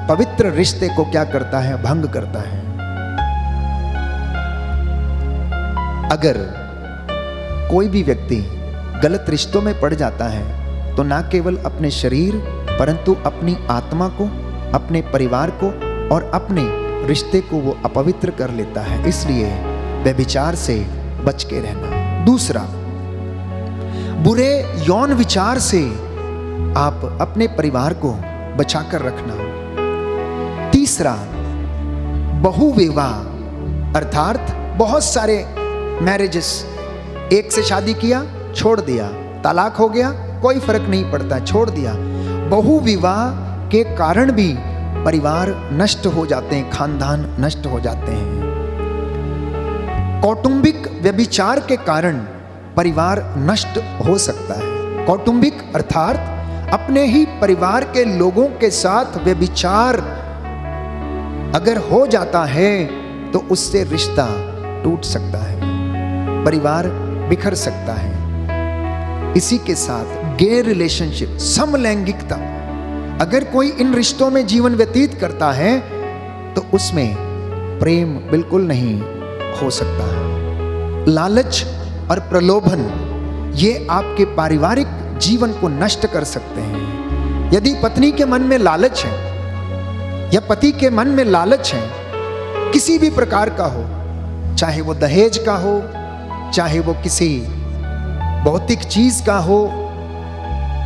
पवित्र रिश्ते को क्या करता है? भंग करता है। अगर कोई भी व्यक्ति गलत रिश्तों में पड़ जाता है तो ना केवल अपने शरीर परंतु अपनी आत्मा को, अपने परिवार को और अपने रिश्ते को वो अपवित्र कर लेता है। इसलिए व्यभिचार से बच के रहना। दूसरा, बुरे यौन विचार से आप अपने परिवार को बचाकर रखना। तीसरा, बहुविवाह अर्थात बहुत सारे मैरिजेस, एक से शादी किया छोड़ दिया, तलाक हो गया कोई फर्क नहीं पड़ता, छोड़ दिया। बहुविवाह के कारण भी परिवार नष्ट हो जाते हैं, खानदान नष्ट हो जाते हैं। कौटुंबिक व्यभिचार के कारण परिवार नष्ट हो सकता है। कौटुंबिक अर्थात अपने ही परिवार के लोगों के साथ व्यभिचार अगर हो जाता है तो उससे रिश्ता टूट सकता है, परिवार बिखर सकता है। इसी के साथ गे रिलेशनशिप, समलैंगिकता, अगर कोई इन रिश्तों में जीवन व्यतीत करता है तो उसमें प्रेम बिल्कुल नहीं हो सकता है। लालच और प्रलोभन ये आपके पारिवारिक जीवन को नष्ट कर सकते हैं। यदि पत्नी के मन में लालच है या पति के मन में लालच है, किसी भी प्रकार का हो, चाहे वो दहेज का हो, चाहे वो किसी भौतिक चीज का हो,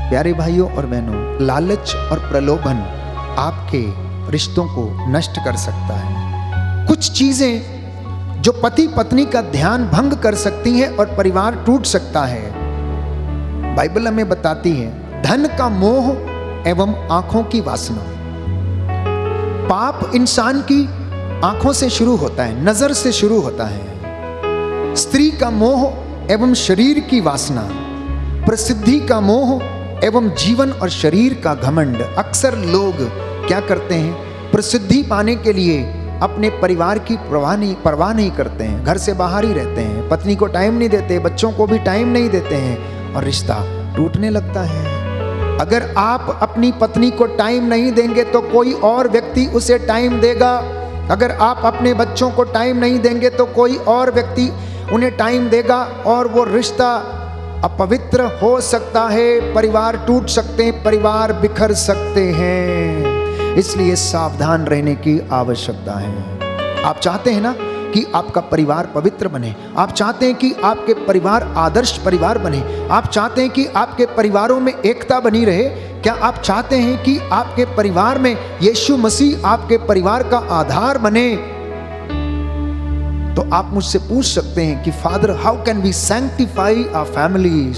प्यारे भाइयों और बहनों, लालच और प्रलोभन आपके रिश्तों को नष्ट कर सकता है। कुछ चीजें जो पति पत्नी का ध्यान भंग कर सकती हैं और परिवार टूट सकता है, बाइबल हमें बताती है। धन का मोह एवं आंखों की वासना। पाप इंसान की आंखों से शुरू होता है, नजर से शुरू होता है। स्त्री का मोह एवं शरीर की वासना, प्रसिद्धि का मोह एवं जीवन और शरीर का घमंड। अक्सर लोग क्या करते हैं, प्रसिद्धि पाने के लिए अपने परिवार की परवाह नहीं करते हैं, घर से बाहर ही रहते हैं, पत्नी को टाइम नहीं देते, बच्चों को भी टाइम नहीं देते हैं और रिश्ता टूटने लगता है। अगर आप अपनी पत्नी को टाइम नहीं देंगे तो कोई और व्यक्ति उसे टाइम देगा। अगर आप अपने बच्चों को टाइम नहीं देंगे तो कोई और व्यक्ति उन्हें टाइम देगा और वो रिश्ता अपवित्र हो सकता है, परिवार टूट सकते हैं, परिवार बिखर सकते हैं। इसलिए सावधान रहने की आवश्यकता है। आप चाहते हैं ना कि आपका परिवार पवित्र बने, आप चाहते हैं कि आपके परिवार आदर्श परिवार बने, आप चाहते हैं कि आपके परिवारों में एकता बनी रहे। क्या आप चाहते हैं कि आपके परिवार में यीशु मसीह आपके परिवार का आधार बने? तो आप मुझसे पूछ सकते हैं कि father, how can we sanctify our families?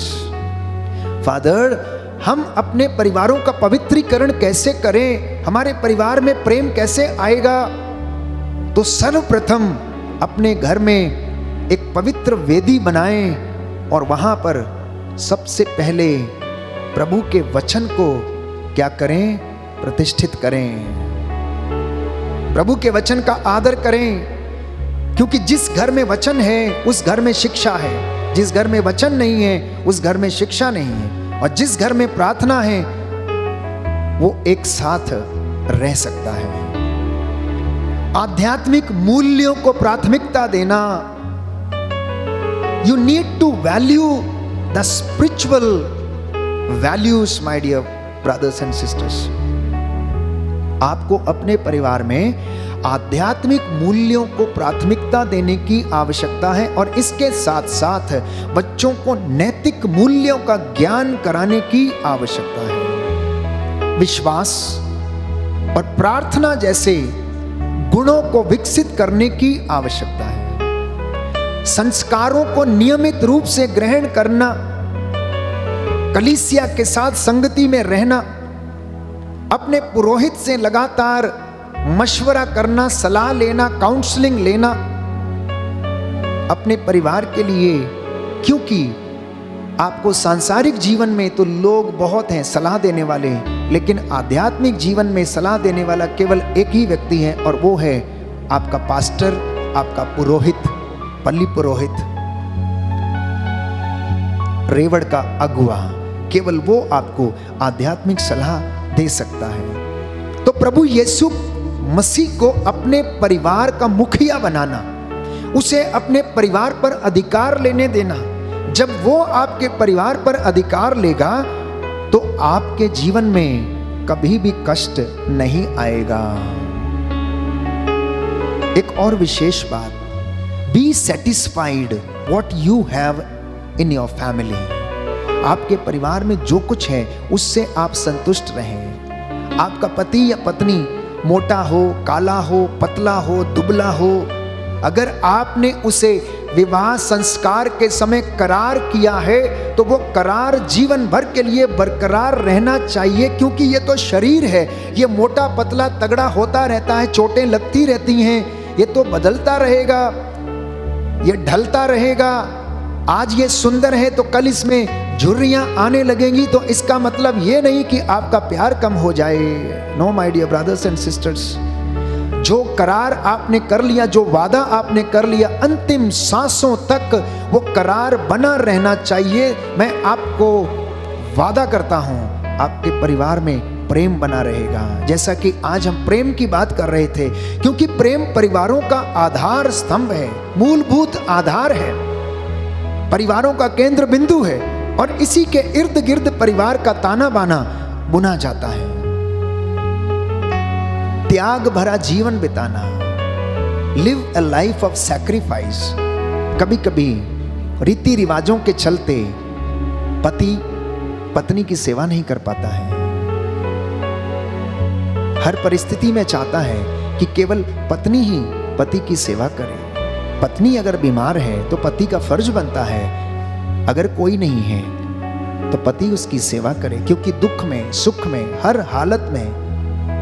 Father, हम अपने परिवारों का पवित्रीकरण कैसे करें? हमारे परिवार में प्रेम कैसे आएगा? तो सर्वप्रथम अपने घर में एक पवित्र वेदी बनाएं और वहां पर सबसे पहले प्रभु के वचन को क्या करें? प्रतिष्ठित करें। प्रभु के वचन का आदर करें, क्योंकि जिस घर में वचन है उस घर में शिक्षा है, जिस घर में वचन नहीं है उस घर में शिक्षा नहीं है, और जिस घर में प्रार्थना है वो एक साथ रह सकता है। आध्यात्मिक मूल्यों को प्राथमिकता देना। You need to value the spiritual values, my dear brothers and sisters. आपको अपने परिवार में आध्यात्मिक मूल्यों को प्राथमिकता देने की आवश्यकता है और इसके साथ साथ बच्चों को नैतिक मूल्यों का ज्ञान कराने की आवश्यकता है। विश्वास और प्रार्थना जैसे गुणों को विकसित करने की आवश्यकता है। संस्कारों को नियमित रूप से ग्रहण करना, कलीसिया के साथ संगति में रहना, अपने पुरोहित से लगातार मशवरा करना, सलाह लेना, काउंसलिंग लेना अपने परिवार के लिए। क्योंकि आपको सांसारिक जीवन में तो लोग बहुत हैं सलाह देने वाले, लेकिन आध्यात्मिक जीवन में सलाह देने वाला केवल एक ही व्यक्ति है और वो है आपका पास्टर, आपका पुरोहित, पल्ली पुरोहित, रेवड़ का अगुआ। केवल वो आपको आध्यात्मिक सलाह दे सकता है। तो प्रभु यीशु मसीह को अपने परिवार का मुखिया बनाना, उसे अपने परिवार पर अधिकार लेने देना। जब वो आपके परिवार पर अधिकार लेगा तो आपके जीवन में कभी भी कष्ट नहीं आएगा। एक और विशेष बात, be satisfied what you have in your family. आपके परिवार में जो कुछ है उससे आप संतुष्ट रहें। आपका पति या पत्नी मोटा हो, काला हो, पतला हो, दुबला हो, अगर आपने उसे विवाह संस्कार के समय करार किया है तो वो करार जीवन भर के लिए बरकरार रहना चाहिए, क्योंकि ये तो शरीर है, ये मोटा पतला तगड़ा होता रहता है, चोटें लगती रहती हैं, ये तो बदलता रहेगा, ये ढलता रहेगा। आज ये सुंदर है तो कल इसमें झुर्रियां आने लगेंगी, तो इसका मतलब ये नहीं कि आपका प्यार कम हो जाए। No my dear brothers and sisters, जो करार आपने कर लिया, जो वादा आपने कर लिया, अंतिम सांसों तक वो करार बना रहना चाहिए। मैं आपको वादा करता हूं आपके परिवार में प्रेम बना रहेगा। जैसा कि आज हम प्रेम की बात कर रहे थे, क्योंकि प्रेम परिवारों का आधार स्तंभ है, मूलभूत आधार है, परिवारों का केंद्र बिंदु है, और इसी के इर्द गिर्द परिवार का ताना बाना बुना जाता है। त्याग भरा जीवन बिताना, live a life of sacrifice. कभी कभी रीति रिवाजों के चलते पति पत्नी की सेवा नहीं कर पाता है। हर परिस्थिति में चाहता है कि केवल पत्नी ही पति की सेवा करे। पत्नी अगर बीमार है तो पति का फर्ज बनता है, अगर कोई नहीं है तो पति उसकी सेवा करे, क्योंकि दुख में सुख में हर हालत में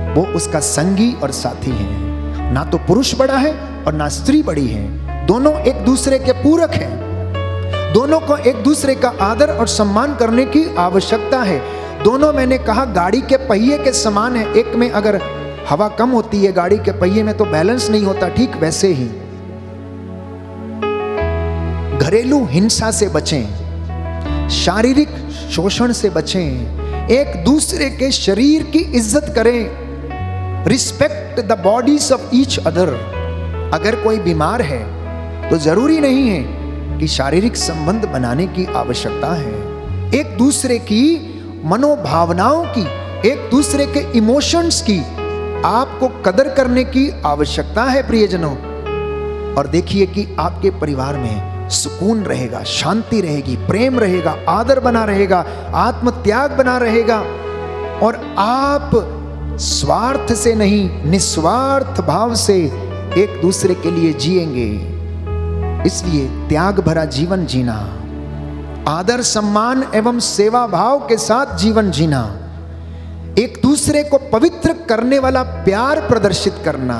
वो उसका संगी और साथी है। ना तो पुरुष बड़ा है और ना स्त्री बड़ी है, दोनों एक दूसरे के पूरक हैं। दोनों को एक दूसरे का आदर और सम्मान करने की आवश्यकता है। दोनों, मैंने कहा, गाड़ी के पहिए के समान है। एक में अगर हवा कम होती है गाड़ी के पहिए में तो बैलेंस नहीं होता, ठीक वैसे ही घरेलू हिंसा से बचें, शारीरिक शोषण से बचें, एक दूसरे के शरीर की इज्जत करें, respect the bodies of each other. अगर कोई बीमार है तो जरूरी नहीं है कि शारीरिक संबंध बनाने की आवश्यकता है। एक दूसरे की मनोभावनाओं की, एक दूसरे के इमोशंस की आपको कदर करने की आवश्यकता है प्रियजनों। और देखिए कि आपके परिवार में सुकून रहेगा, शांति रहेगी, प्रेम रहेगा, आदर बना रहेगा, आत्म त्याग बना रहेगा, और आप स्वार्थ से नहीं निस्वार्थ भाव से एक दूसरे के लिए जिएंगे। इसलिए त्याग भरा जीवन जीना, आदर सम्मान एवं सेवा भाव के साथ जीवन जीना, एक दूसरे को पवित्र करने वाला प्यार प्रदर्शित करना,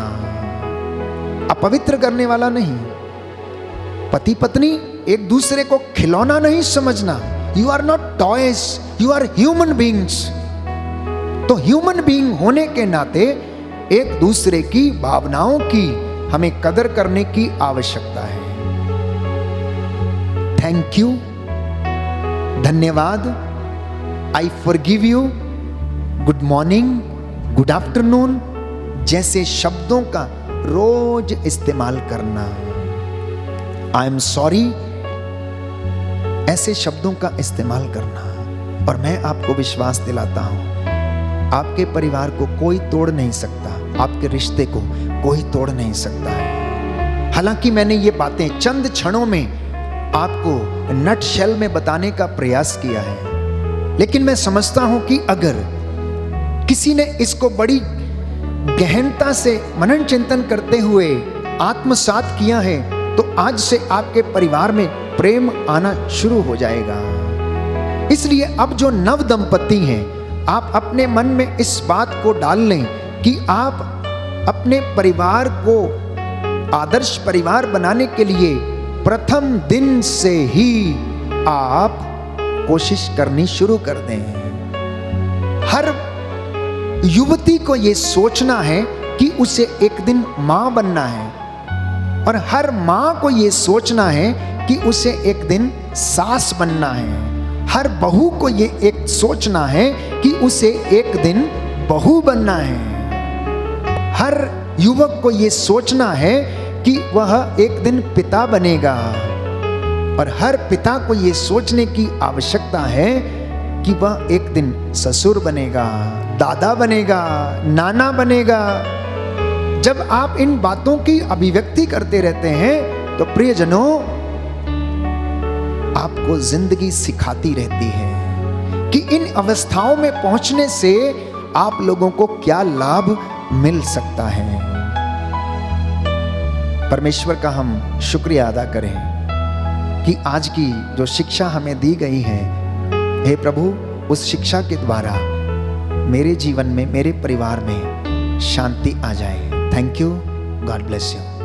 अपवित्र करने वाला नहीं। पति पत्नी एक दूसरे को खिलौना नहीं समझना। You are not toys, you are human beings. तो ह्यूमन बीइंग होने के नाते एक दूसरे की भावनाओं की हमें कदर करने की आवश्यकता है। थैंक यू, धन्यवाद, I forgive you, good morning, good afternoon जैसे शब्दों का रोज इस्तेमाल करना। आई एम सॉरी ऐसे शब्दों का इस्तेमाल करना। और मैं आपको विश्वास दिलाता हूं, आपके परिवार को कोई तोड़ नहीं सकता, आपके रिश्ते को कोई तोड़ नहीं सकता है। हालांकि मैंने ये बातें चंद क्षणों में आपको नट शेल में बताने का प्रयास किया है, लेकिन मैं समझता हूं कि अगर किसी ने इसको बड़ी गहनता से मनन चिंतन करते हुए आत्मसात किया है तो आज से आपके परिवार में प्रेम आना शुरू हो जाएगा। इसलिए अब जो नव दंपति हैं, आप अपने मन में इस बात को डाल लें कि आप अपने परिवार को आदर्श परिवार बनाने के लिए प्रथम दिन से ही आप कोशिश करनी शुरू कर दें। हर युवती को यह सोचना है कि उसे एक दिन मां बनना है, और हर मां को यह सोचना है कि उसे एक दिन सास बनना है। हर बहू को यह एक सोचना है कि उसे एक दिन बहू बनना है। हर युवक को यह सोचना है कि वह एक दिन पिता बनेगा, और हर पिता को यह सोचने की आवश्यकता है कि वह एक दिन ससुर बनेगा, दादा बनेगा, नाना बनेगा। जब आप इन बातों की अभिव्यक्ति करते रहते हैं तो प्रियजनों, आपको जिंदगी सिखाती रहती है कि इन अवस्थाओं में पहुंचने से आप लोगों को क्या लाभ मिल सकता है। परमेश्वर का हम शुक्रिया अदा करें कि आज की जो शिक्षा हमें दी गई है, हे प्रभु, उस शिक्षा के द्वारा मेरे जीवन में, मेरे परिवार में शांति आ जाए। Thank you, God bless you.